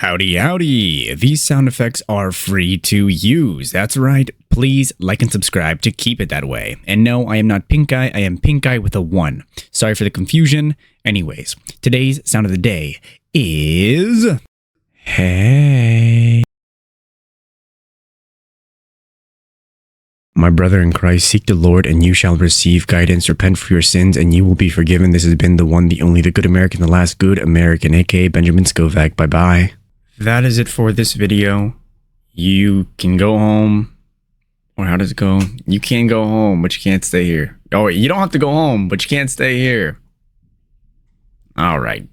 Howdy, howdy. These sound effects are free to use. That's right. Please like and subscribe to keep it that way. And no, I am not Pink Eye. I am Pink Eye with a 1. Sorry for the confusion. Anyways, today's sound of the day is... Hey. My brother in Christ, seek the Lord and you shall receive guidance. Repent for your sins and you will be forgiven. This has been the one, the only, the good American, the last good American, aka Benjamin Scovach. Bye-bye. That is it for this video. You can go home. Or how does it go? You can go home, but you can't stay here. Oh, wait, you don't have to go home, but you can't stay here. All right.